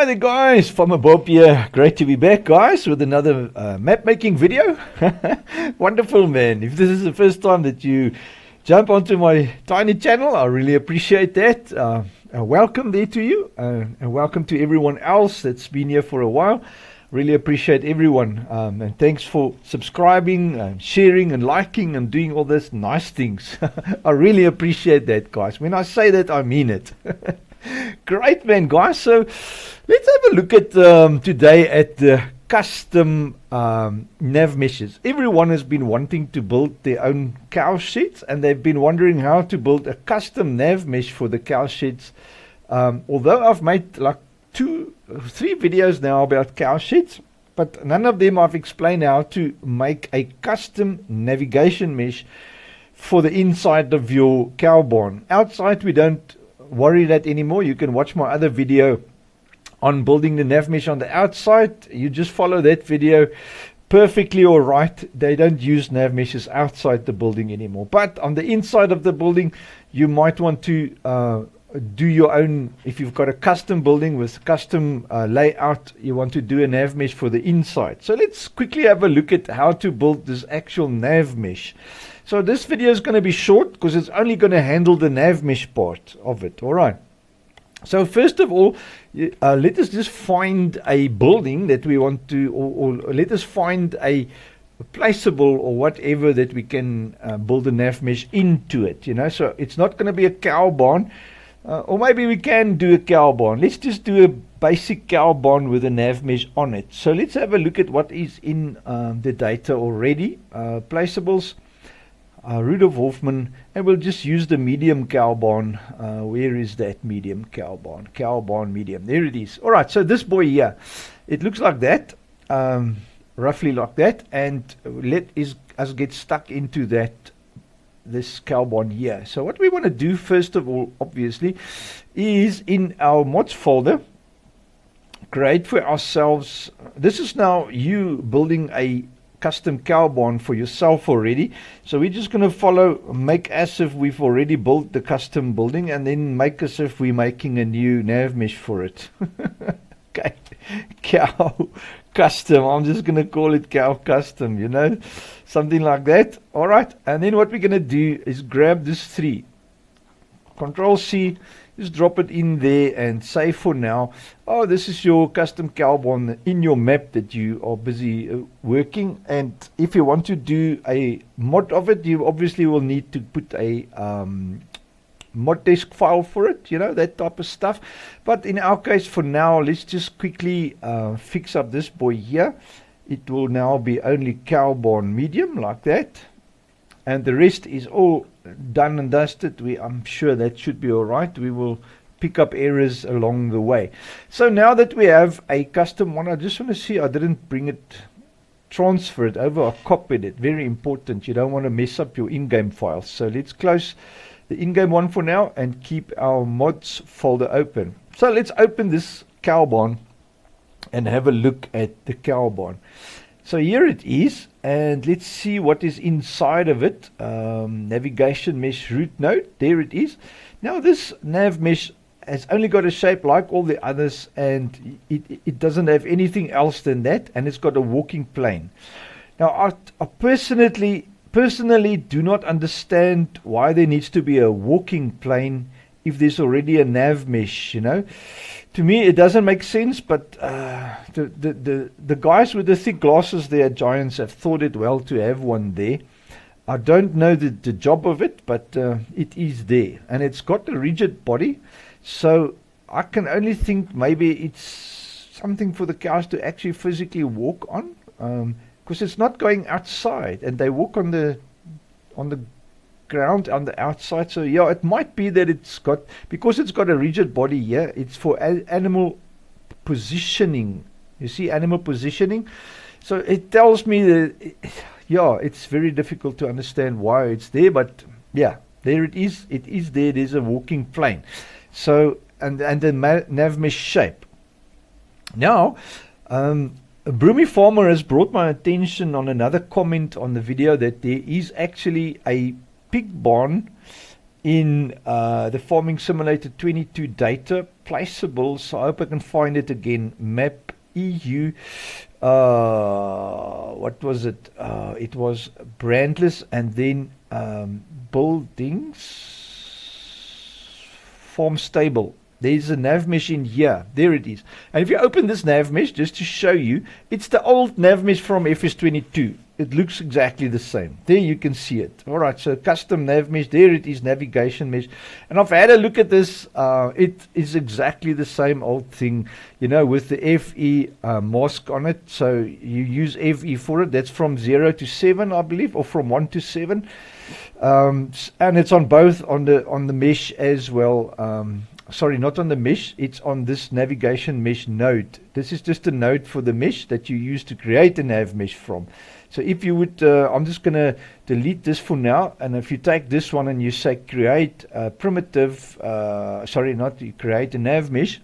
there guys, Farmer Bob here. Great to be back guys with another map making video. Wonderful man. If this is the first time that you jump onto my tiny channel, I really appreciate that. Welcome there to you and welcome to everyone else that's been here for a while. Really appreciate everyone and thanks for subscribing, sharing and liking and doing all these nice things. I really appreciate that guys. When I say that, I mean it. Great man guys, so let's have a look at today at the custom nav meshes. Everyone has been wanting to build their own cow sheds and they've been wondering how to build a custom nav mesh for the cow sheds. Although I've made like 2-3 videos now about cow sheds, but none of them I've explained how to make a custom navigation mesh for the inside of your cow barn. Outside we don't worry that anymore. You can watch my other video on building the nav mesh on the outside. You just follow that video perfectly all right. They don't use nav meshes outside the building anymore, but on the inside of the building you might want to do your own. If you've got a custom building with custom layout, you want to do a nav mesh for the inside. So let's quickly have a look at how to build this actual nav mesh. So this video is going to be short because it's only going to handle the nav mesh part of it. All right. So first of all, let us just find a building that we want to, or let us find a placeable or whatever that we can build a nav mesh into it. You know, so it's not going to be a cow barn, or maybe we can do a cow barn. Let's just do a basic cow barn with a nav mesh on it. So let's have a look at what is in the data already. Placeables. Rudolf Hoffman, and we'll just use the medium cow barn. Where is that medium cow barn? Cow barn medium. There it is. All right, so this boy here, it looks like that, roughly like that, and let us get stuck into this cow barn here. So what we want to do first of all, obviously, is in our mods folder, create for ourselves. This is now you building a custom cow barn for yourself already. So we're just going to follow, make as if we've already built the custom building, and then make as if we're making a new nav mesh for it. Okay, cow custom. I'm just going to call it cow custom, you know, something like that. All right, and then what we're going to do is grab this 3, Control C, just drop it in there and say for now, oh, this is your custom cow barn in your map that you are busy working. And if you want to do a mod of it, you obviously will need to put a mod desk file for it, you know, that type of stuff. But in our case for now, let's just quickly fix up this boy here. It will now be only cow barn medium like that, and the rest is all done and dusted. I'm sure that should be all right. We will pick up errors along the way. So now that we have a custom one, I just want to see, I didn't bring it, transfer it over, I copied it. Very important. You don't want to mess up your in-game files. So let's close the in-game one for now and keep our mods folder open. So let's open this cow barn and have a look at the cow barn. So here it is, and let's see what is inside of it. Navigation mesh root node, there it is. Now this nav mesh has only got a shape like all the others, and it doesn't have anything else than that, and it's got a walking plane. Now I personally do not understand why there needs to be a walking plane if there's already a nav mesh, you know. To me it doesn't make sense, but the guys with the thick glasses there, Giants, have thought it well to have one there. I don't know the job of it, but it is there, and it's got a rigid body, so I can only think maybe it's something for the cows to actually physically walk on, because it's not going outside, and they walk on the ground on the outside. So yeah, it might be that it's got, because it's got a rigid body here, it's for animal positioning. You see, animal positioning. So it tells me that yeah, it's very difficult to understand why it's there, but yeah, there it is. It is there. There's a walking plane. So and the nav mesh shape. Now a Broomy Farmer has brought my attention on another comment on the video that there is actually a pig barn in the Farming Simulator 22 data placeable. So I hope I can find it again. Map EU. What was it? It was brandless, and then buildings, farm stable. There's a nav mesh in here. There it is. And if you open this nav mesh, just to show you, it's the old nav mesh from FS22. It looks exactly the same. There you can see it. All right, so custom nav mesh. There it is, navigation mesh. And I've had a look at this. It is exactly the same old thing, you know, with the FE mask on it. So you use FE for it. That's from 0 to 7, I believe, or from 1 to 7. And it's on both, on the mesh as well. Sorry, not on the mesh, it's on this navigation mesh node. This is just a node for the mesh that you use to create a nav mesh from. So if you would, I'm just going to delete this for now, and if you take this one and you say create a primitive, create a nav mesh,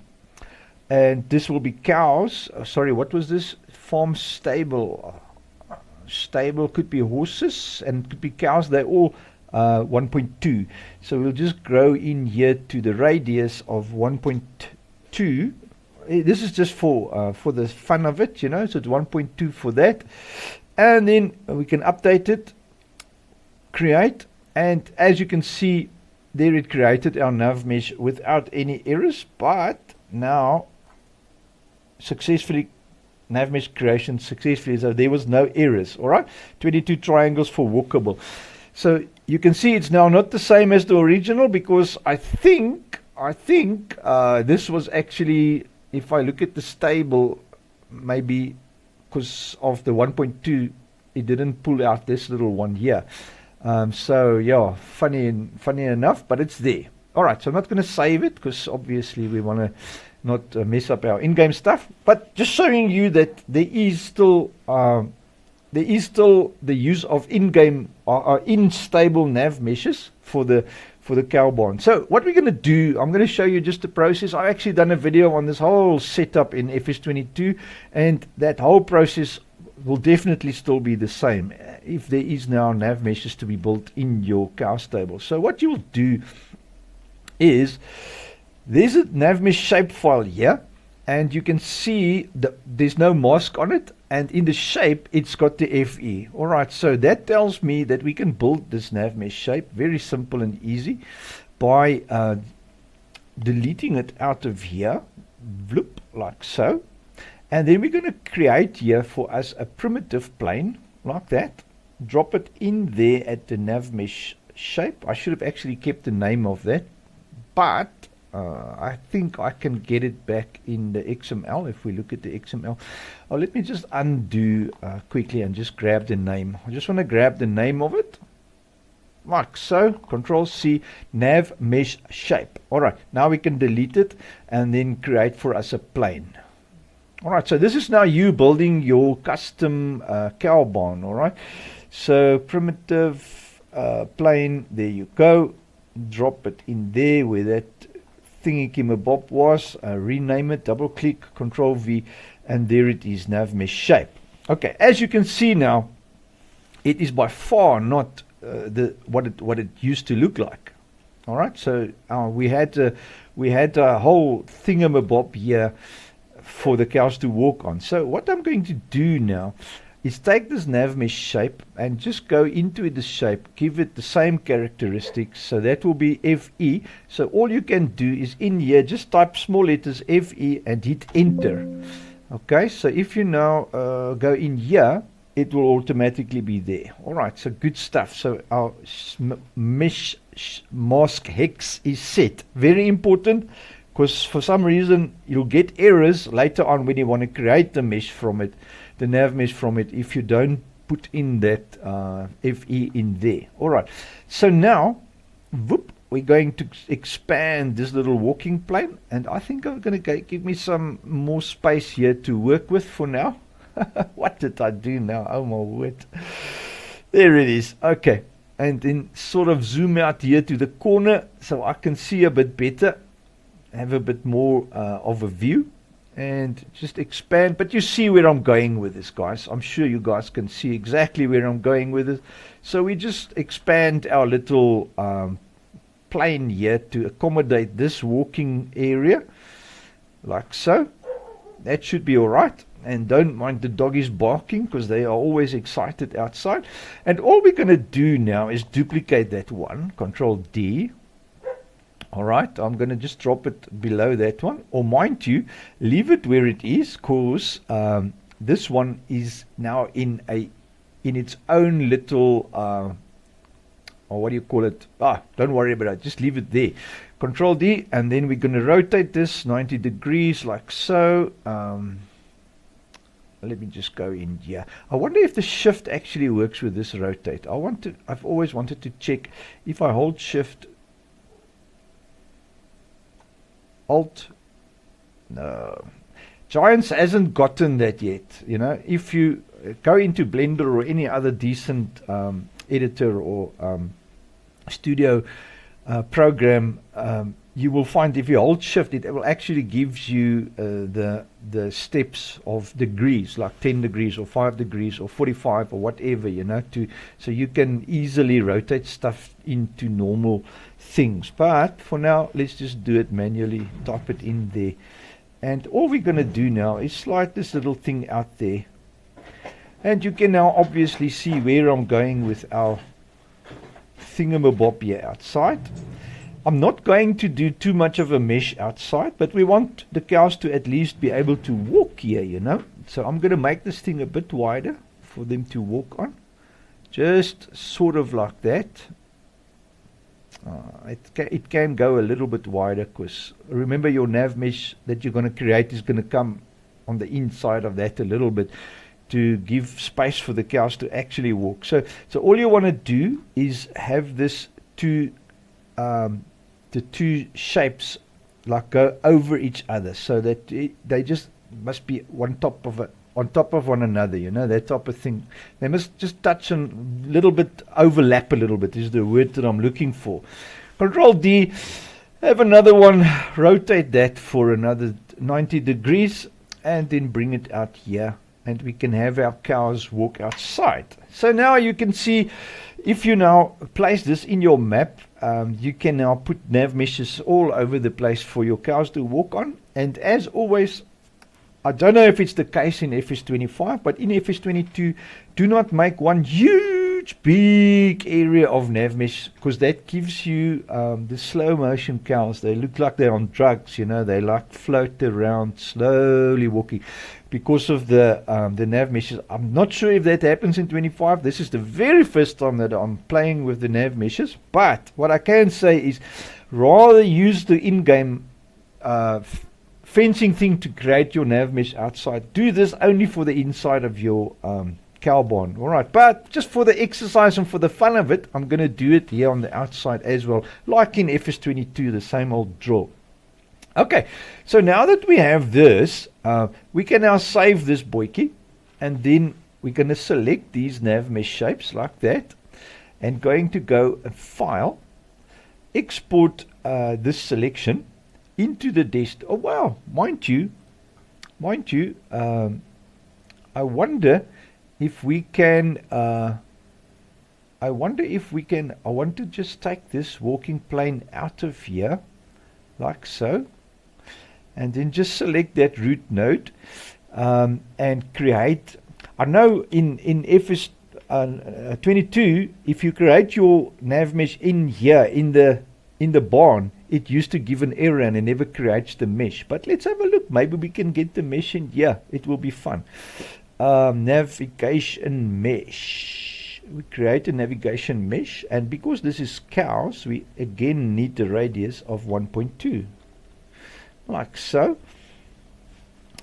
and this will be cows, what was this? Farm stable. Stable could be horses and could be cows, they're all 1.2. So we'll just grow in here to the radius of 1.2. This is just for the fun of it, you know, so it's 1.2 for that. And then we can update it, create, and as you can see there, it created our nav mesh without any errors. But now successfully, nav mesh creation successfully, so there was no errors. All right, 22 triangles for walkable. So you can see it's now not the same as the original, because I think this was actually, if I look at the stable, maybe because of the 1.2, it didn't pull out this little one here. So yeah, funny enough, but it's there. All right, so I'm not going to save it because obviously we want to not mess up our in-game stuff, but just showing you that there is still the use of in-game in-stable nav meshes for the cow barn. So what we're going to do, I'm going to show you just the process. I've actually done a video on this whole setup in FS22, and that whole process will definitely still be the same if there is now nav meshes to be built in your cow stable. So what you'll do is, there's a nav mesh shape file here, and you can see there's no mask on it, and in the shape it's got the FE. Alright, so that tells me that we can build this nav mesh shape very simple and easy by deleting it out of here, bloop, like so. And then we're going to create here for us a primitive plane like that, drop it in there at the nav mesh shape. I should have actually kept the name of that, but I think I can get it back in the XML. If we look at the XML, let me just undo quickly and just grab the name. I just want to grab the name of it like so, Control C, nav mesh shape. Alright, now we can delete it and then create for us a plane. Alright, so this is now you building your custom cow barn. Alright, so primitive plane, there you go. Drop it in there where that thingy-kimabob was, rename it, double click, Control V, and there it is, nav mesh shape. Okay, as you can see now, it is by far not what it used to look like. All right, so we had a whole thingamabob here for the cows to walk on. So what I'm going to do now is take this nav mesh shape and just go into the shape, give it the same characteristics. So that will be FE. So all you can do is in here just type small letters FE and hit enter. Okay, so if you now go in here, it will automatically be there. Alright, so good stuff. So our mesh mask hex is set. Very important, because for some reason you'll get errors later on when you want to create the mesh from it, the nav mesh from it, if you don't put in that FE in there. Alright, so now whoop, we're going to expand this little walking plane, and I think I'm going to give me some more space here to work with for now. What did I do now? Oh my word. There it is. Okay, and then sort of zoom out here to the corner so I can see a bit better, have a bit more of a view, and just expand. But you see where I'm going with this, guys. I'm sure you guys can see exactly where I'm going with it. So we just expand our little plane here to accommodate this walking area, like so. That should be alright. And don't mind the doggies barking, because they are always excited outside. And all we're going to do now is duplicate that one, Control D. Alright, I'm going to just drop it below that one. Or mind you, leave it where it is, because this one is now in its own little, or what do you call it? Don't worry about it, just leave it there. Control D, and then we're going to rotate this 90 degrees like so. Let me just go in here. I wonder if the shift actually works with this rotate. I've always wanted to check if I hold shift, alt. No, Giants hasn't gotten that yet. You know, if you go into Blender or any other decent editor or studio program, you will find if you hold shift, it will actually give you the steps of degrees, like 10 degrees or 5 degrees or 45 or whatever, you know, so you can easily rotate stuff into normal things. But for now, let's just do it manually, type it in there. And all we're going to do now is slide this little thing out there. And you can now obviously see where I'm going with our thingamabob here outside. I'm not going to do too much of a mesh outside, but we want the cows to at least be able to walk here, you know. So I'm going to make this thing a bit wider for them to walk on. Just sort of like that. It can go a little bit wider, because remember, your nav mesh that you're going to create is going to come on the inside of that a little bit to give space for the cows to actually walk. So all you want to do is have this the two shapes like go over each other, so that they just must be on top of one another, you know, that type of thing. They must just touch a little bit, overlap a little bit is the word that I'm looking for. Control D, have another one, rotate that for another 90 degrees, and then bring it out here, and we can have our cows walk outside. So now you can see, if you now place this in your map, you can now put nav meshes all over the place for your cows to walk on. And as always, I don't know if it's the case in FS25, but in FS22, do not make one huge, big area of nav mesh, because that gives you the slow motion cows. They look like they're on drugs, you know, they like float around slowly walking because of the nav meshes. I'm not sure if that happens in 25. This is the very first time that I'm playing with the nav meshes, but what I can say is rather use the in-game fencing thing to create your nav mesh outside. Do this only for the inside of your cow barn. Alright, but just for the exercise and for the fun of it, I'm going to do it here on the outside as well, like in FS22, the same old drill. Okay, so now that we have this, we can now save this boykie, and then we're going to select these nav mesh shapes like that, and going to go and file, export this selection into the desktop. Oh wow, mind you, I wonder if we can, I want to just take this walking plane out of here, like so, and then just select that root node, and create. I know in FS22, if you create your nav mesh in here, in the barn, it used to give an error and it never creates the mesh. But let's have a look. Maybe we can get the mesh in here. It will be fun. Navigation mesh. We create a navigation mesh, and because this is cows, we again need the radius of 1.2, like so.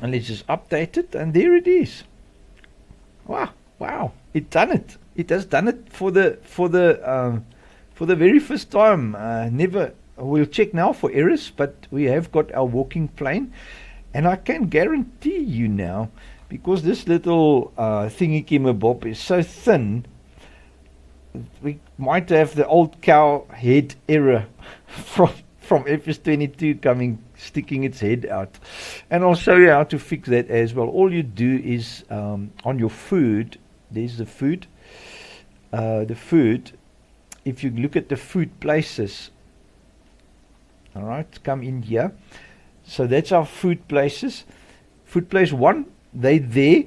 And let's just update it, and there it is. Wow! It done it. It has done it for the very first time. We'll check now for errors, but we have got our walking plane, and I can guarantee you now, because this little thingy-kimabob is so thin, we might have the old cow head error from FS22 sticking its head out. And I'll show you how to fix that as well. All you do is on your food, there's the food. If you look at the food places, All right, come in here. So that's our food places. Food place 1, they're there,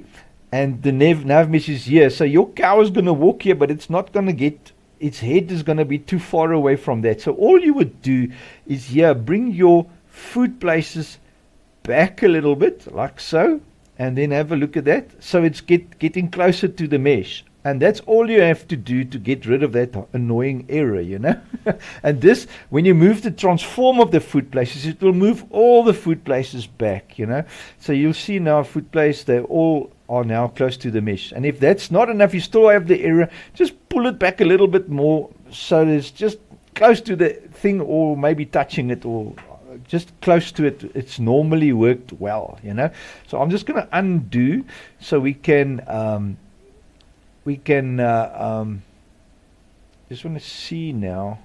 and the nav mesh is here. So your cow is going to walk here, but it's not going to get, its head is going to be too far away from that. So all you would do is here, bring your food places back a little bit, like so, and then have a look at that. So it's getting closer to the mesh. And that's all you have to do to get rid of that annoying error, you know. And this, when you move the transform of the food places, it will move all the food places back, you know. So you'll see now food place, they all are now close to the mesh. And if that's not enough, you still have the error, just pull it back a little bit more so it's just close to the thing, or maybe touching it, or just close to it. It's normally worked well, you know. So I'm just going to undo so we can just want to see now,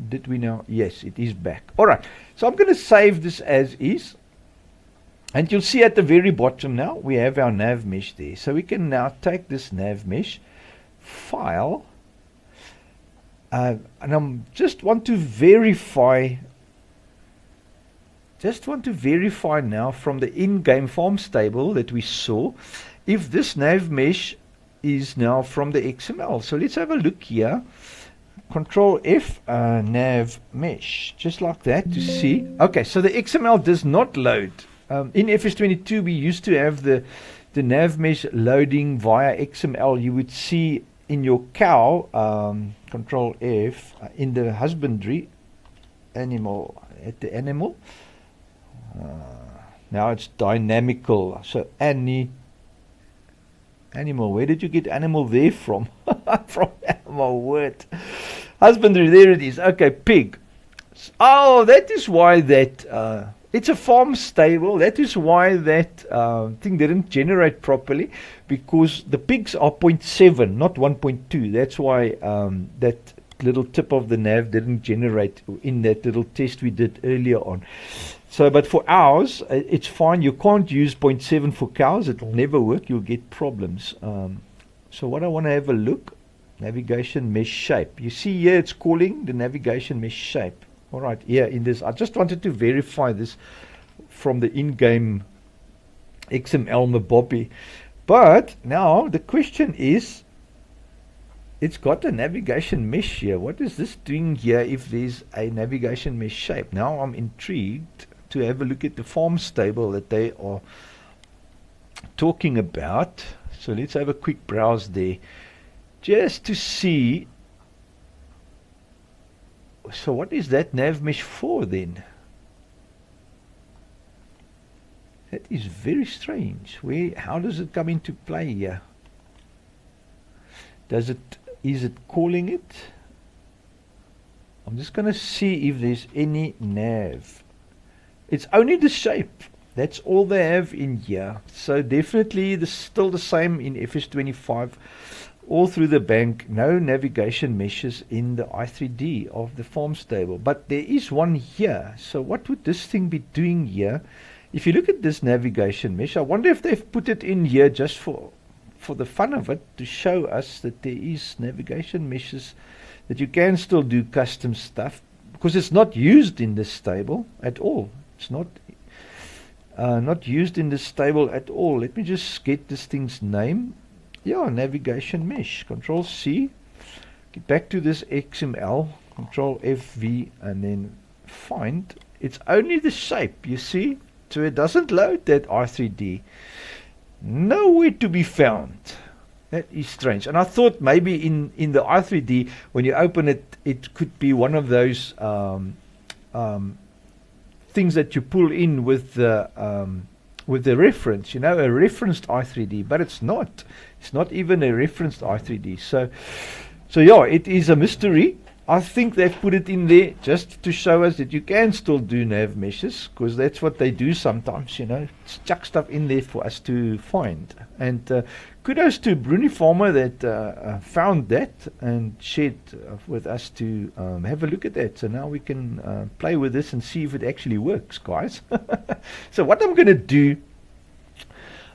did we now, yes, it is back. Alright, so I'm going to save this as is, and you'll see at the very bottom now we have our nav mesh there. So we can now take this nav mesh file, and I just want to verify now from the in-game farm stable that we saw if this nav mesh is now from the XML. So let's have a look here. Control F, nav mesh, just like that to see. Okay, so the XML does not load. In FS22 we used to have the nav mesh loading via XML. You would see in your cow, Control F, in the husbandry animal, at the animal. Now it's dynamical. So animal, where did you get animal there from? From animal word. Husbandry, there it is. Okay, pig. Oh, that is why that, it's a farm stable. That is why that thing didn't generate properly, because the pigs are 0.7, not 1.2. That's why that little tip of the nav didn't generate in that little test we did earlier on. So, but for ours, it's fine. You can't use 0.7 for cows. It will never work. You'll get problems. So what I want to have a look, navigation mesh shape. You see here it's calling the navigation mesh shape. All right, here in this. I just wanted to verify this from the in-game XML Mabobby. But now the question is, it's got a navigation mesh here. What is this doing here if there's a navigation mesh shape? Now I'm intrigued to have a look at the farm stable that they are talking about. So let's have a quick browse there just to see. So what is that nav mesh for then? That is very strange. How does it come into play here? Is it calling it? I'm just going to see if there's any nav. It's only the shape. That's all they have in here. So definitely still the same in FS25. All through the bank, no navigation meshes in the i3D of the farm stable. But there is one here. So what would this thing be doing here? If you look at this navigation mesh, I wonder if they've put it in here just for the fun of it, to show us that there is navigation meshes, that you can still do custom stuff, because it's not used in this stable at all. It's not used in this stable at all. Let me just get this thing's name. Yeah, navigation mesh. Control C. Get back to this XML. Control FV and then find. It's only the shape, you see. So it doesn't load that R3D. Nowhere to be found. That is strange. And I thought maybe in the R3D, when you open it, it could be one of those things that you pull in with the reference, a referenced R3D, but it's not. It's not even a referenced R3D. So yeah, it is a mystery. I think they've put it in there just to show us that you can still do nav meshes, because that's what they do sometimes, chuck stuff in there for us to find. And kudos to Bruni Farmer that found that and shared with us to have a look at that. So now we can play with this and see if it actually works, guys. So what I'm going to do,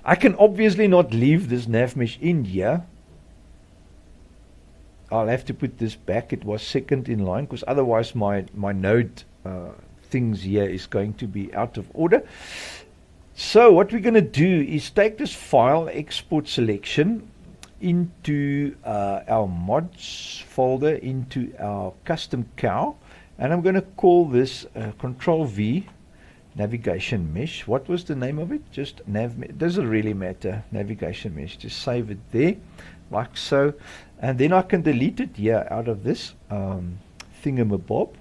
I can obviously not leave this nav mesh in here. I'll have to put this back. It was second in line, because otherwise my node things here is going to be out of order. So what we're going to do is take this file, export selection, into our mods folder, into our custom cow, and I'm going to call this Control V navigation mesh. What was the name of it? Just nav. It doesn't really matter. Navigation mesh. Just save it there, like so, and then I can delete it here out of this thingamabob.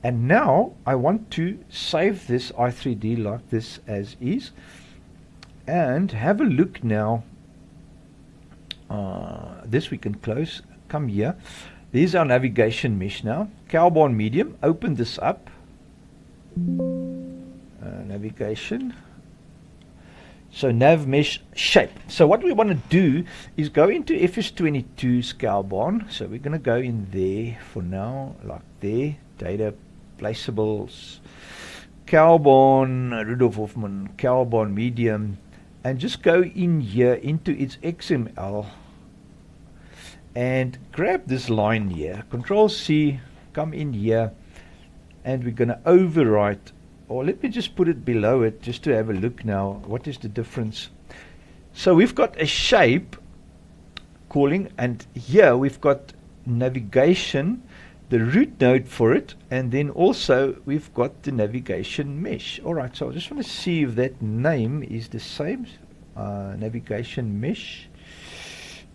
And now I want to save this i3D like this as is, and have a look now. This we can close. Come here. There's our navigation mesh now. Cowborn medium. Open this up. Navigation. So nav mesh shape. So what we want to do is go into FS22's Cowborn. So we're going to go in there for now, like there. Data placeables. Cowborn, Rudolf Hoffman, Cowborn medium. And just go in here into its XML and grab this line here. Control C, come in here, and we're going to overwrite, or let me just put it below it just to have a look now. What is the difference? So we've got a shape calling, and here we've got navigation, the root node for it, and then also we've got the navigation mesh. Alright, so I just want to see if that name is the same. Navigation mesh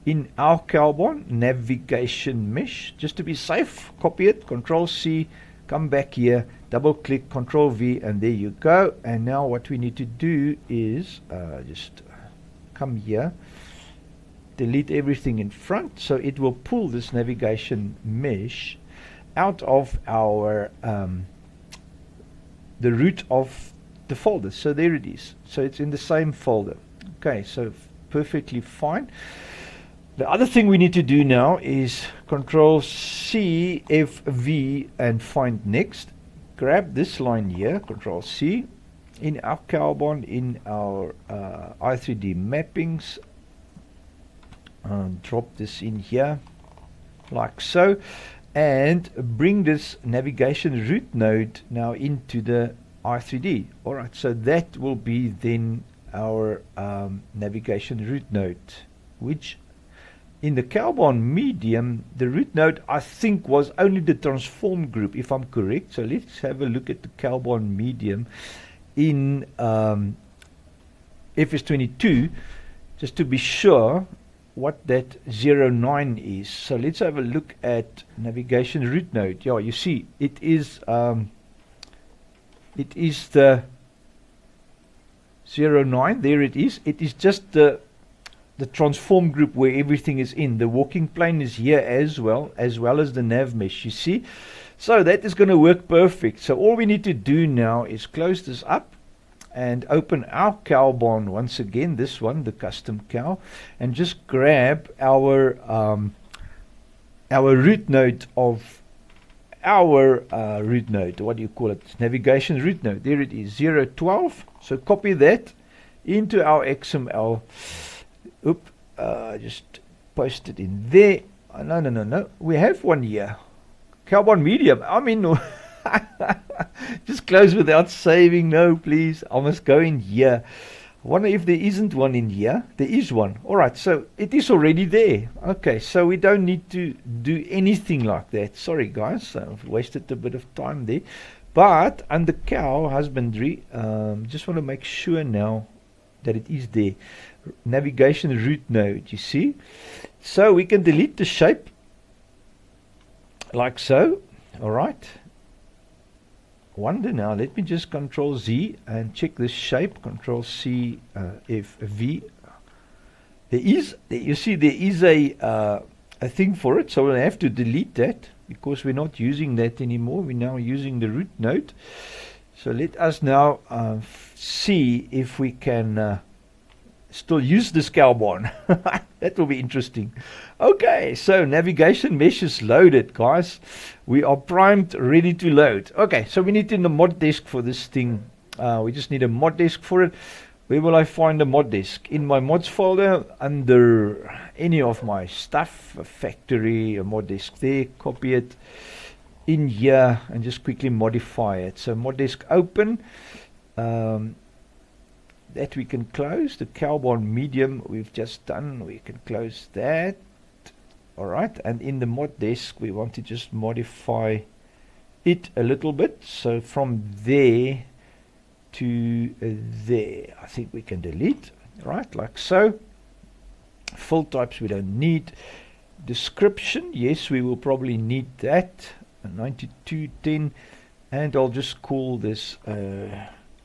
in our Cowborn, navigation mesh. Just to be safe, copy it, Control C, come back here, double click, Control V, and there you go. And now what we need to do is just come here, delete everything in front, so it will pull this navigation mesh out of our the root of the folder. So there it is. So it's in the same folder. Okay, so perfectly fine. The other thing we need to do now is Control C, F, V, and find next. Grab this line here, Control C, in our Cowborn, in our i3D mappings. Drop this in here, like so. And bring this navigation root node now into the i3D. Alright, so that will be then our navigation root node, which in the Cowborn medium, the root node I think was only the transform group, if I'm correct. So let's have a look at the Cowborn medium in FS22, just to be sure what that 09 is. So let's have a look at navigation root node. Yeah, you see it is the 09. There it is. It is just the transform group where everything is in. The walking plane is here as well as the nav mesh, you see. So that is going to work perfect. So all we need to do now is close this up and open our Cowborn once again, this one, the custom cow, and just grab our root node of our root node. What do you call it? Navigation root node. There it is, 012. So copy that into our XML. Just post it in there. No. We have one here. Cowborn medium. I mean, just close without saving. No, please. I must go in here. I wonder if there isn't one in here. There is one. Alright, so it is already there. Okay, so we don't need to do anything like that. Sorry guys, I've wasted a bit of time there. But under cow husbandry, just want to make sure now that it is there. Navigation root node, you see. So we can delete the shape like so. Alright. Wonder now, let me just Control Z and check this shape. Control C, F, V. You see there is a thing for it, so we'll have to delete that because we're not using that anymore. We're now using the root node. So let us now see if we can still use this Cowborn. That will be interesting. Okay, so navigation mesh is loaded, guys. We are primed, ready to load. Okay, so we need in the mod desk for this thing. We just need a mod desk for it. Where will I find a mod desk? In my mods folder, under any of my stuff, a factory, a mod desk there, copy it in here and just quickly modify it. So mod desk open, that we can close. The carbon medium we've just done, we can close that. Alright, and in the mod desk we want to just modify it a little bit. So from there to there, I think we can delete, right, like so. Fill types we don't need. Description, yes, we will probably need that, 9210, and I'll just call this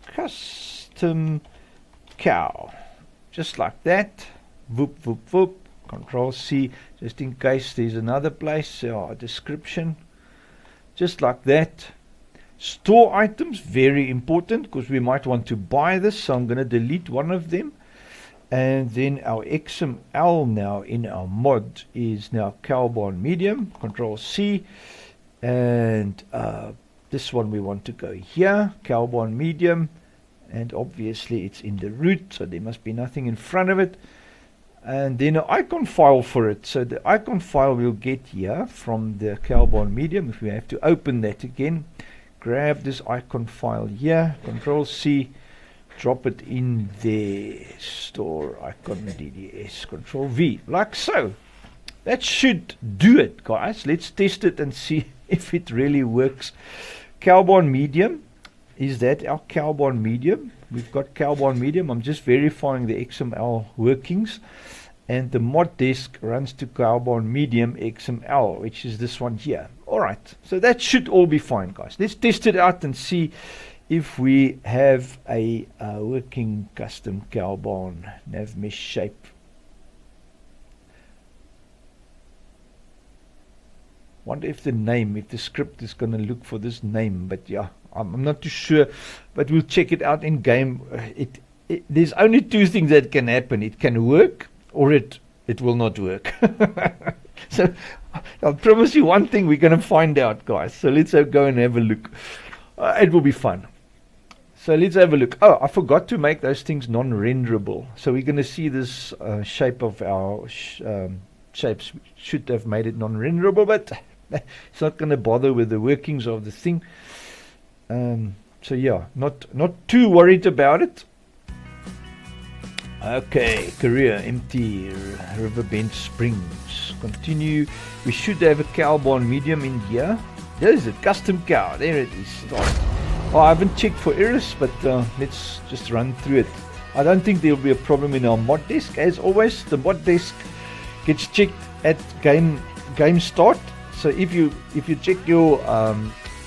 custom cow, just like that. Whoop whoop whoop. Control C, just in case there's another place. Description, just like that. Store items, very important, because we might want to buy this, so I'm going to delete one of them. And then our XML now in our mod is now carbon medium. Control C, and this one we want to go here, carbon medium, and obviously it's in the root, so there must be nothing in front of it. And then an icon file for it. So the icon file we'll get here from the carbon medium. If we have to open that again, grab this icon file here, Control C, drop it in there, store icon DDS, Control V, like so. That should do it, guys. Let's test it and see if it really works. Carbon medium, is that our carbon medium? We've got carbon medium. I'm just verifying the XML workings, and the mod desk runs to carbon medium XML, which is this one here. Alright, so that should all be fine, guys. Let's test it out and see if we have a working custom carbon nav mesh shape. Wonder if the name, if the script is going to look for this name, but yeah, I'm not too sure, but we'll check it out in game. There's only two things that can happen. It can work, or it will not work. So I'll promise you one thing, we're going to find out, guys. So let's go and have a look. It will be fun. So let's have a look. Oh, I forgot to make those things non-renderable. So we're going to see this shape of our shapes. We should have made it non-renderable, but it's not going to bother with the workings of the thing. So yeah, not too worried about it. Okay, career empty, Riverbend Springs. Continue. We should have a carbon medium in here. There's a custom cow. There it is. Oh, I haven't checked for errors, but let's just run through it. I don't think there will be a problem in our mod desk. As always, the mod desk gets checked at game start. So if you check your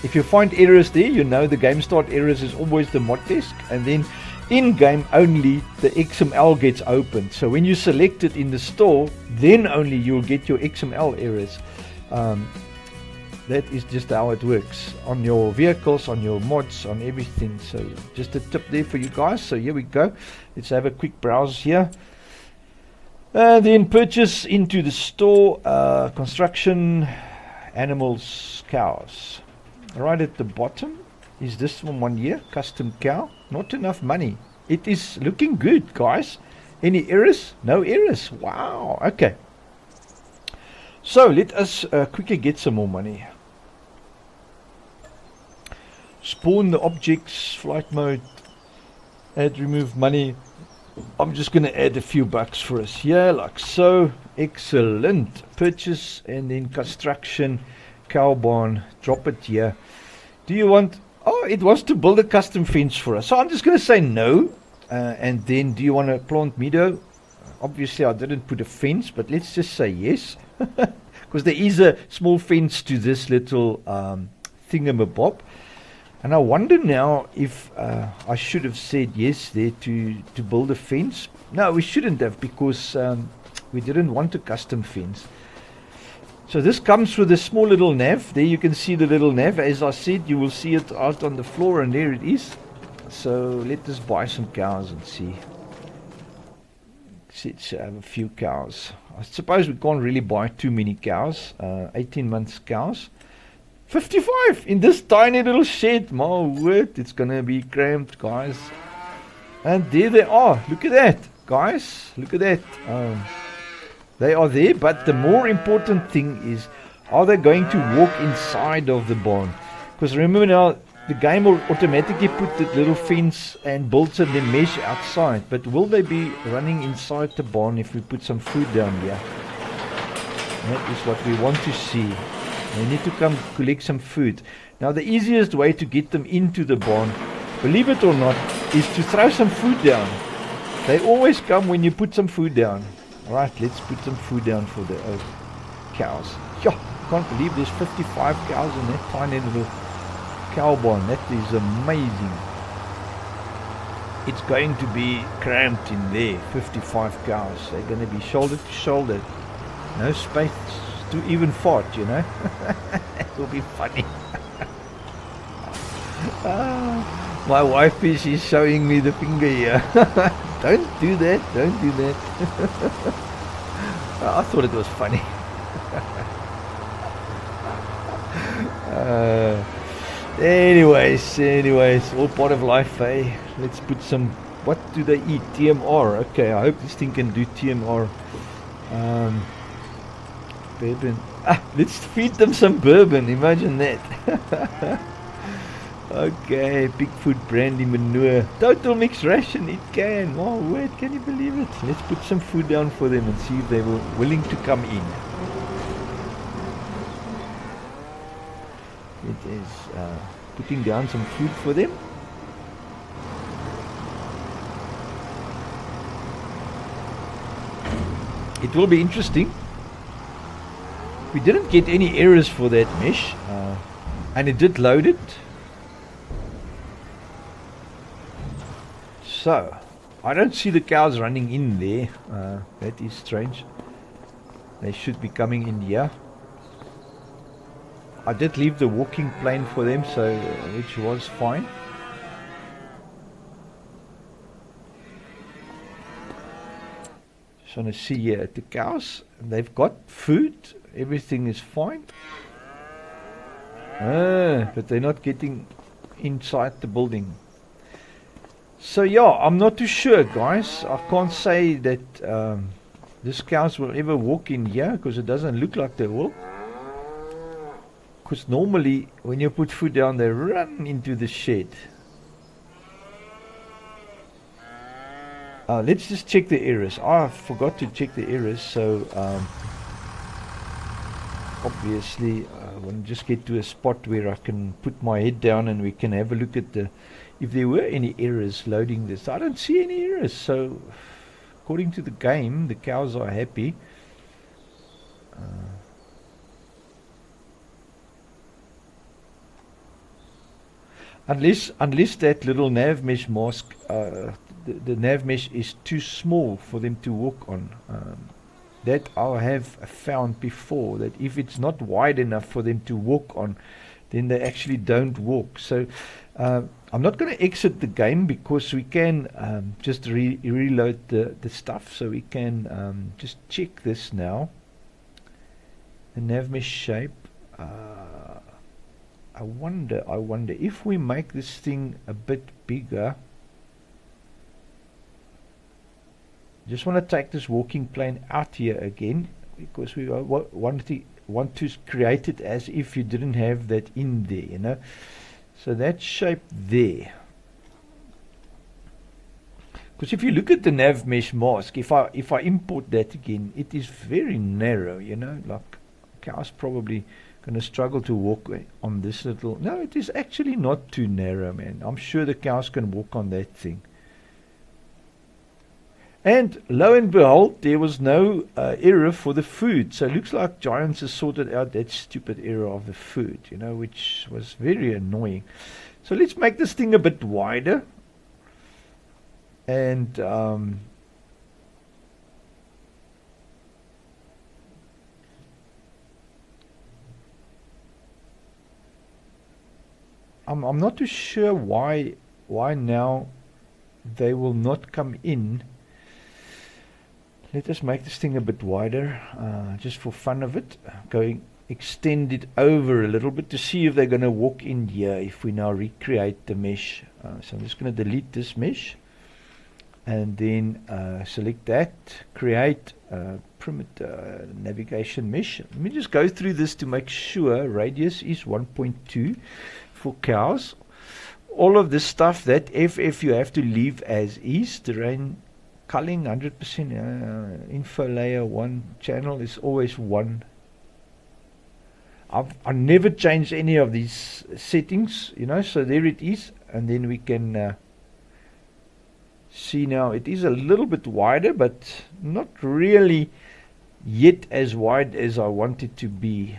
if you find errors there, you know the game start errors is always the mod desk, and then in game only the XML gets opened. So when you select it in the store, then only you'll get your XML errors. That is just how it works on your vehicles, on your mods, on everything. So just a tip there for you guys. So here we go. Let's have a quick browse here. Then purchase into the store, construction, animals, cows. Right at the bottom is this one here, custom cow. Not enough money. It is looking good, guys. Any errors? No errors. Wow. Okay. So let us quickly get some more money. Spawn the objects, flight mode, add, remove money. I'm just going to add a few bucks for us here, like so. Excellent. Purchase, and then construction, carbon, drop it here. Do you want, oh, it wants to build a custom fence for us. So I'm just going to say no. And then, do you want to plant meadow? Obviously I didn't put a fence, but let's just say yes. Because there is a small fence to this little thingamabob. And I wonder now if I should have said yes there to build a fence. No, we shouldn't have, because we didn't want a custom fence. So this comes with a small little nav. There you can see the little nav. As I said, you will see it out on the floor, and there it is. So let us buy some cows and see. Let's have a few cows. I suppose we can't really buy too many cows. 18 months cows. 55 in this tiny little shed. My word, it's gonna be cramped, guys. And there they are. Look at that, guys. Look at that. They are there, but the more important thing is Are they going to walk inside of the barn? Because remember now, the game will automatically put the little fence and builds a mesh outside. But will they be running inside the barn if we put some food down here? That is what we want to see. They need to come collect some food. Now the easiest way to get them into the barn, believe it or not, is to throw some food down. They always come when you put some food down. Alright, let's put some food down for the cows. Yeah, can't believe there's 55 cows in that tiny little cow barn. That is amazing. It's going to be cramped in there. 55 cows. They're going to be shoulder to shoulder. No space to even fart, you know. It will be funny. My wife is showing me the finger here. Don't do that, don't do that. I thought it was funny. Anyways, all part of life, eh? Let's put some, what do they eat? TMR. Okay, I hope this thing can do TMR. Bourbon. Let's feed them some bourbon, imagine that. Okay, Bigfoot brandy manure. Total mixed ration, it can. Oh wait, can you believe it? Let's put some food down for them and see if they were willing to come in. It is putting down some food for them. It will be interesting. We didn't get any errors for that mesh, and it did load it. So, I don't see the cows running in there. That is strange. They should be coming in here. I did leave the walking plane for them, so which was fine. Just want to see here at the cows. They've got food. Everything is fine. But they're not getting inside the building. So yeah, I'm not too sure, guys. I can't say that these cows will ever walk in here, because it doesn't look like they will. Because normally when you put food down, they run into the shed. Let's just check the errors. I forgot to check the errors, so obviously I want to just get to a spot where I can put my head down and we can have a look at the, if there were any errors loading this. I don't see any errors, so according to the game the cows are happy. Unless that little nav mesh mask, the nav mesh is too small for them to walk on. That I have found before, that if it's not wide enough for them to walk on, then they actually don't walk. So I'm not going to exit the game, because we can just reload the stuff. So we can just check this now. The nav mesh shape. I wonder if we make this thing a bit bigger. Just want to take this walking plane out here again, because we want to create it as if you didn't have that in there, you know. So that shape there. Because if you look at the nav mesh mask, if I import that again, it is very narrow, you know. Like cows probably going to struggle to walk on this little. No, it is actually not too narrow, man. I'm sure the cows can walk on that thing. And lo and behold, there was no error for the food. So it looks like Giants has sorted out that stupid error of the food, you know, which was very annoying. So let's make this thing a bit wider. And I'm not too sure why now they will not come in. Let us make this thing a bit wider, just for fun of it. Extend it over a little bit to see if they're going to walk in here if we now recreate the mesh. So I'm just going to delete this mesh. and then select that, create perimeter navigation mesh. Let me just go through this to make sure. Radius is 1.2 for cows. All of this stuff, that FF you have to leave as is. Terrain culling 100%, info layer 1, channel is always 1. I never change any of these settings, you know, so there it is. And then we can see now it is a little bit wider, but not really yet as wide as I want it to be.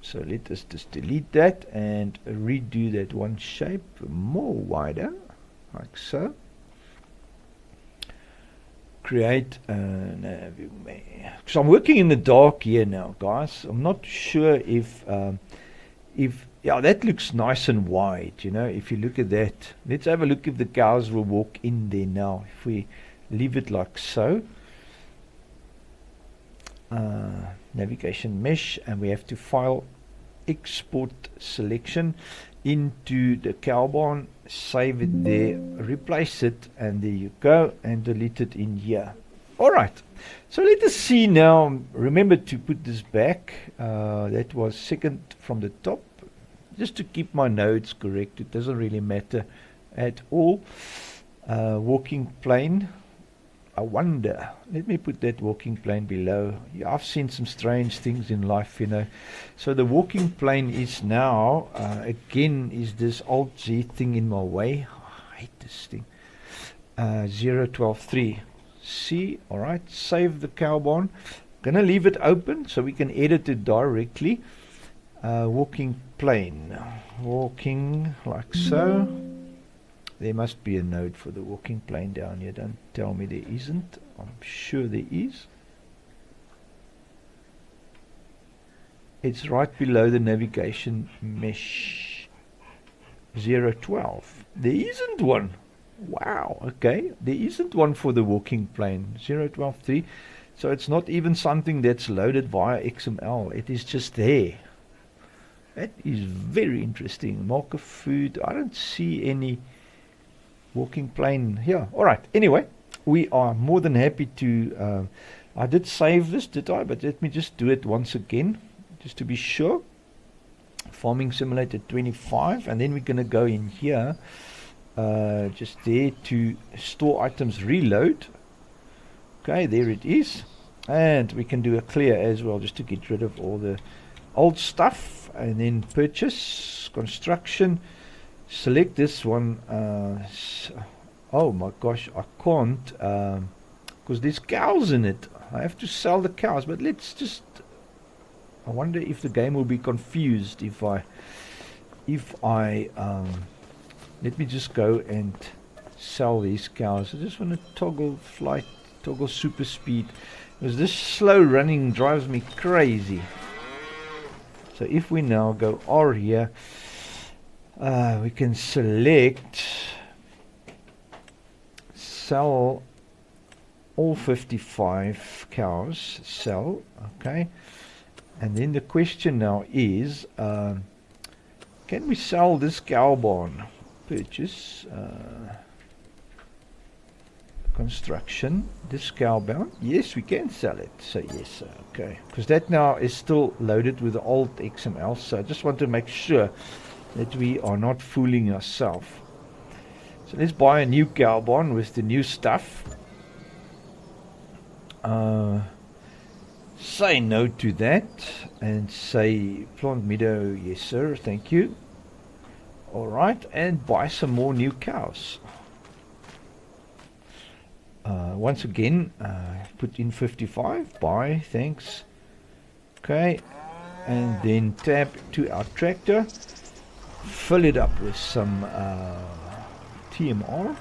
So let us just delete that and redo that one shape more wider, like so. Create so I'm working in the dark here now, guys. I'm not sure if yeah, that looks nice and wide, you know. If you look at that, let's have a look if the cows will walk in there now. If we leave it like so, navigation mesh, and we have to file export selection into the cow barn, save it there, replace it, and there you go, and delete it in here. Alright, so let us see now. Remember to put this back. That was second from the top, just to keep my nodes correct. It doesn't really matter at all. Walking plane, I wonder, let me put that walking plane below. Yeah, I've seen some strange things in life, you know. So the walking plane is now, again, is this Alt Z thing in my way. Oh, I hate this thing. 0.12.3. See, alright, save the cow barn. Gonna leave it open so we can edit it directly. Walking plane, walking like so. There must be a node for the walking plane down here. Don't tell me there isn't. I'm sure there is. It's right below the navigation mesh. 0.12. There isn't one. Wow, okay. There isn't one for the walking plane. 0.12.3. So it's not even something that's loaded via XML. It is just there. That is very interesting. Marker food. I don't see any walking plane here. Alright, anyway, we are more than happy to I did save this, did I? But let me just do it once again, just to be sure. Farming Simulator 25, and then we're going to go in here, just there to store items, reload. Okay, there it is. And we can do a clear as well, just to get rid of all the old stuff. And then purchase, construction. Select this one. Oh my gosh, I can't, because there's cows in it. I have to sell the cows, but let's just, I wonder if the game will be confused if I let me just go and sell these cows. I just want to toggle flight, toggle super speed, because this slow running drives me crazy. So if we now go R here, we can select sell all 55 cows, sell, okay. And then the question now is, can we sell this cow barn? Purchase, construction, this cow barn. Yes, we can sell it. So yes, okay. Because that now is still loaded with the old XML. So I just want to make sure that we are not fooling ourselves. So let's buy a new cow barn with the new stuff. Say no to that and say plant meadow, yes sir, thank you. Alright, and buy some more new cows. Once again, put in 55, buy, thanks. Okay, and then tab to our tractor, fill it up with some TMR.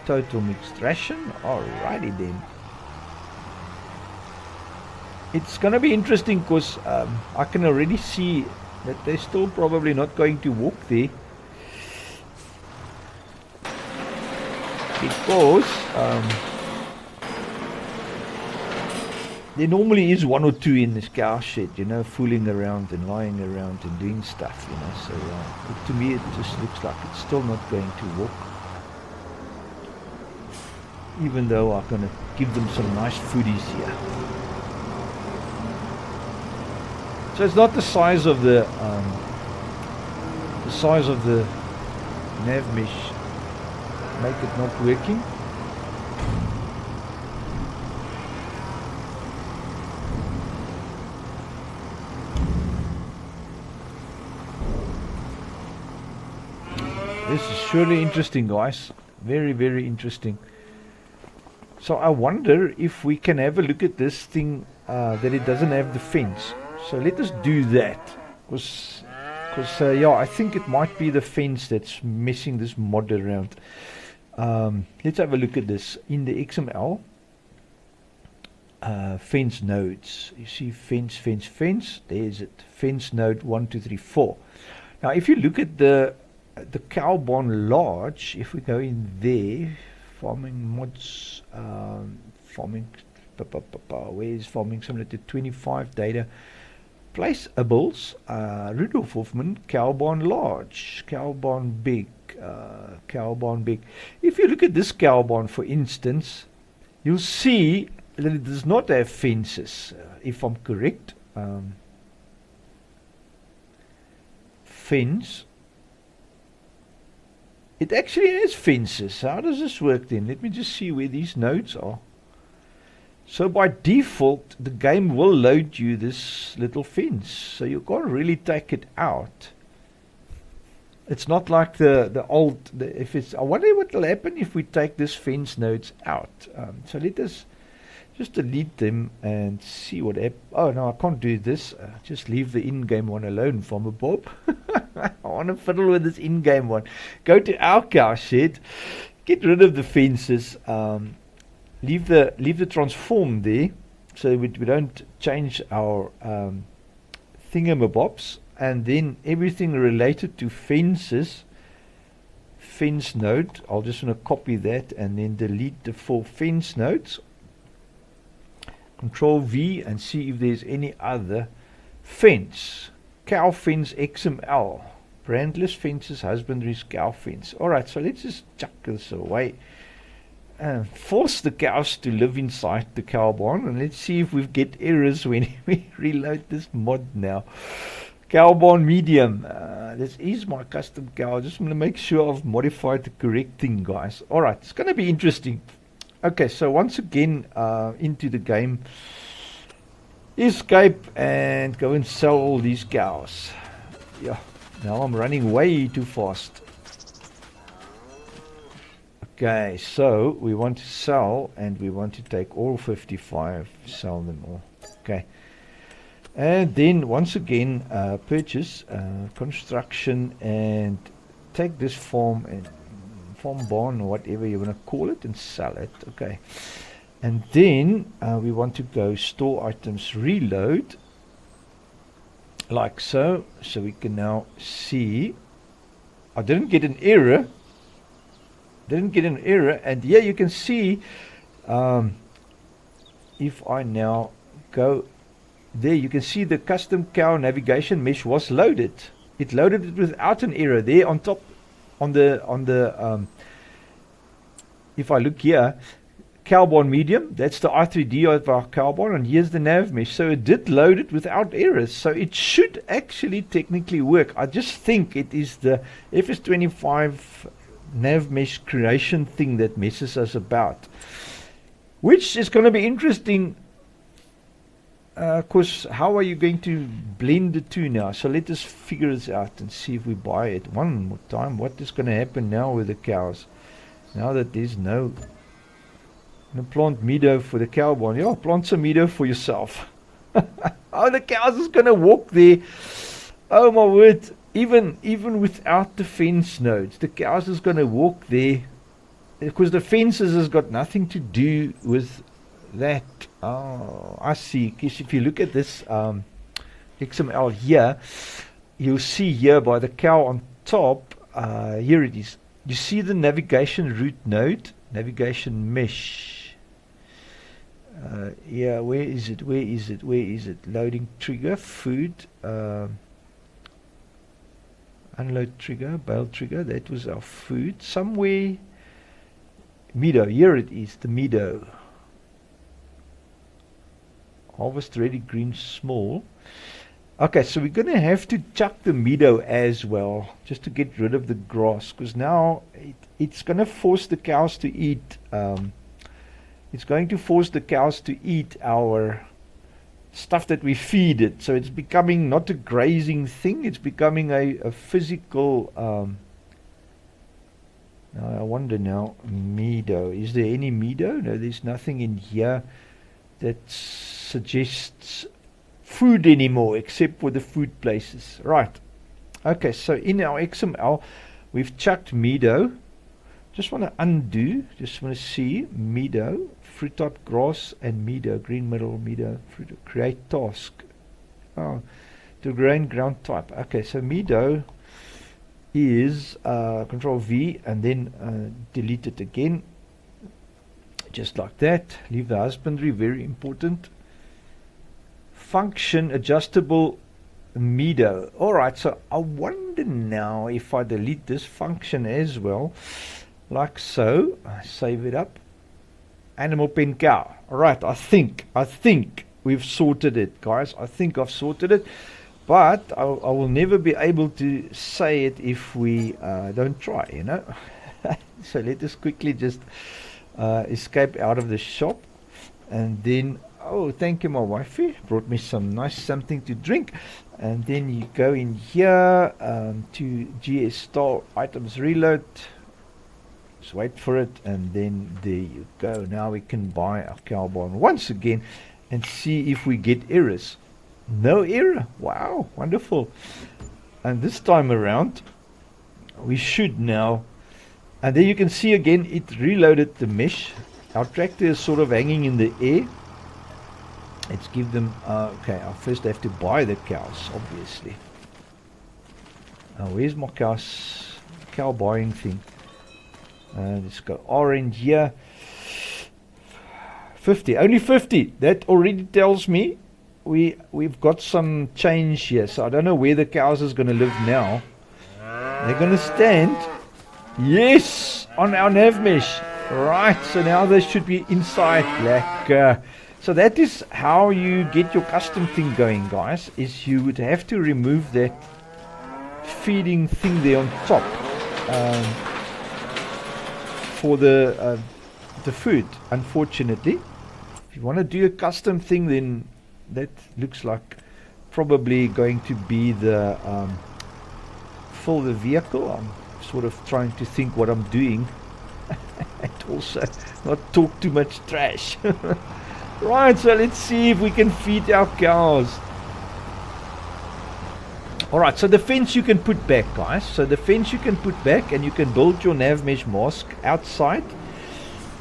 Total mixed ration. Alrighty then. It's gonna be interesting because I can already see that they're still probably not going to walk there, because there normally is one or two in this cow shed, you know, fooling around and lying around and doing stuff, you know. So but to me it just looks like it's still not going to work, even though I'm going to give them some nice foodies here. So it's not the size of the nav mesh make it not working. This is surely interesting, guys. Very, very interesting. So I wonder if we can have a look at this thing that it doesn't have the fence. So let us do that. Because yeah, I think it might be the fence that's messing this mod around. Let's have a look at this. In the XML, fence nodes. You see fence, fence, fence. There's it. Fence node 1, 2, 3, 4. Now if you look at the cow barn large, if we go in there, farming mods, farming, where is farming similar to 25 data, placeables, Rudolf Hoffman, cow barn large, cow barn big, cow barn big. If you look at this cow barn, for instance, you'll see that it does not have fences, if I'm correct. Fence. It actually has fences. How does this work then? Let me just see where these nodes are. So by default, the game will load you this little fence. So you can't really take it out. It's not like the old. I wonder what will happen if we take this fence nodes out. So let us just delete them and see what happens. Oh no, I can't do this. Just leave the in-game one alone, Farmer Bob. I want to fiddle with this in-game one. Go to our cow shed, get rid of the fences, leave the transform there, so we don't change our thingamabobs, and then everything related to fences, fence node. I'll just want to copy that and then delete the 4 fence nodes. Control V and see if there's any other fence. Cow fence XML. Brandless fences, husbandry's cow fence. Alright, so let's just chuck this away. Force the cows to live inside the cow barn, and let's see if we get errors when we reload this mod now. Cow barn medium. This is my custom cow. I just want to make sure I've modified the correct thing, guys. Alright, it's going to be interesting. Okay, so once again into the game. Escape and go and sell all these cows. Yeah, now I'm running way too fast. Okay, so we want to sell and we want to take all 55, sell them all. Okay, and then once again purchase, construction, and take this farm and farm barn or whatever you want to call it and sell it. Okay, and then we want to go store items, reload, like so. So we can now see I didn't get an error. And here you can see if I now go there, you can see the custom cow navigation mesh was loaded. It loaded it without an error there on top. On the if I look here, cow barn medium, that's the i3D of our cow barn, and here's the nav mesh. So it did load it without errors, so it should actually technically work. I just think it is the FS25 nav mesh creation thing that messes us about, which is going to be interesting, because how are you going to blend the two now? So let us figure this out and see if we buy it one more time. What is going to happen now with the cows now that there's no plant meadow for the cow barn? Yeah, plant some meadow for yourself. Oh, the cows is going to walk there. Oh my word. Even without the fence nodes, the cows is going to walk there, because the fences has got nothing to do with that. Oh, I see. Because if you look at this XML here, you'll see here by the cow on top, here it is. You see the navigation route node, navigation mesh. Yeah, where is it? Where is it? Where is it? Loading trigger, food, unload trigger, bail trigger. That was our food. Somewhere, meadow. Here it is, the meadow. Harvest ready, green, small. Okay, so we're going to have to chuck the meadow as well, just to get rid of the grass, because now it's going to force the cows to eat. It's going to force the cows to eat our stuff that we feed it. So it's becoming not a grazing thing, it's becoming a physical... now I wonder now, meadow. Is there any meadow? No, there's nothing in here that suggests food anymore, except for the food places. Right. Okay, so in our XML, we've chucked meadow. Just want to undo, just want to see meadow, fruit type grass and meadow, green middle, meadow, fruit, create task. Oh, to grain ground type. Okay, so meadow is control V and then delete it again. Just like that. Leave the husbandry, very important. Function adjustable meadow. Alright, so I wonder now if I delete this function as well, like so. I save it up. Animal pen cow. Alright, I think we've sorted it, guys. I think I've sorted it, but I will never be able to say it if we don't try, you know. So let us quickly just escape out of the shop, and then oh, thank you, my wifey brought me some nice something to drink. And then you go in here to GS Star items reload. Just wait for it, and then there you go. Now we can buy our cow barn once again and see if we get errors. No error. Wow, wonderful. And this time around we should now, and there you can see again it reloaded the mesh. Our tractor is sort of hanging in the air. Let's give them, okay, I first have to buy the cows, obviously. Where's my cow buying thing? Let's go orange here. 50, only 50. That already tells me we've got some change here. So I don't know where the cows is going to live now. They're going to stand, yes, on our nav mesh. Right, so now they should be inside black. So that is how you get your custom thing going, guys, is you would have to remove that feeding thing there on top for the food, unfortunately. If you want to do a custom thing, then that looks like probably going to be the fill the vehicle. I'm sort of trying to think what I'm doing and also not talk too much trash. Right, so let's see if we can feed our cows. Alright, so the fence you can put back, guys. So the fence you can put back, and you can build your nav mesh mask outside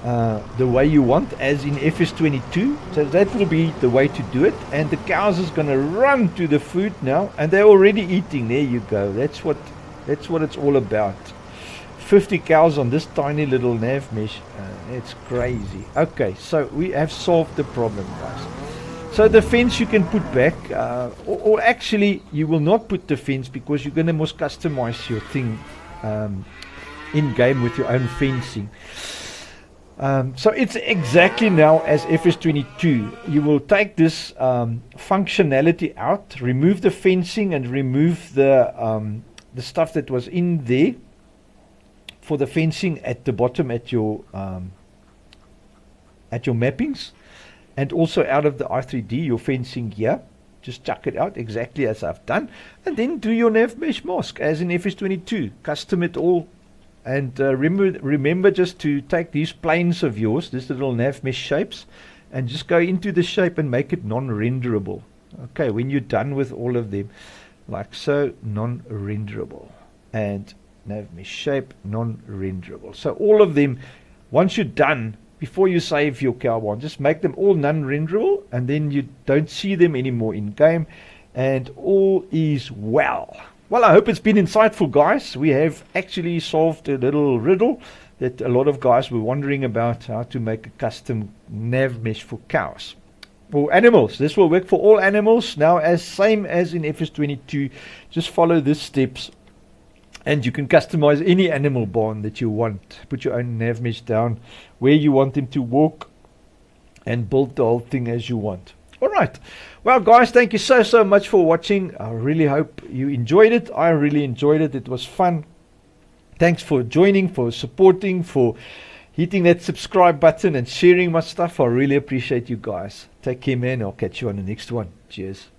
the way you want, as in FS22. So that will be the way to do it. And the cows is going to run to the food now, and they're already eating. There you go. That's what it's all about. 50 cows on this tiny little nav mesh. It's crazy. Okay, so we have solved the problem, guys. So the fence you can put back, or actually you will not put the fence, because you're going to must customize your thing in game with your own fencing. So it's exactly now as FS22. You will take this functionality out, remove the fencing, and remove the stuff that was in there for the fencing at the bottom at your mappings, and also out of the R3D your fencing here. Just chuck it out exactly as I've done, and then do your nav mesh mask as in FS22. Custom it all, and remember just to take these planes of yours, this little nav mesh shapes, and just go into the shape and make it non-renderable. Okay, when you're done with all of them, like so, non-renderable, and nav mesh shape, non-renderable. So all of them, once you're done, before you save your cow barn, just make them all non-renderable, and then you don't see them anymore in game, and all is well. Well, I hope it's been insightful, guys. We have actually solved a little riddle that a lot of guys were wondering about, how to make a custom nav mesh for cows. For animals, this will work for all animals. Now, as same as in FS22, just follow these steps and you can customize any animal barn that you want. Put your own nav mesh down where you want them to walk and build the whole thing as you want. Alright, well guys, thank you so much for watching. I really hope you enjoyed it. I really enjoyed it. It was fun. Thanks for joining, for supporting, for hitting that subscribe button and sharing my stuff. I really appreciate you guys. Take care, man. I'll catch you on the next one. Cheers.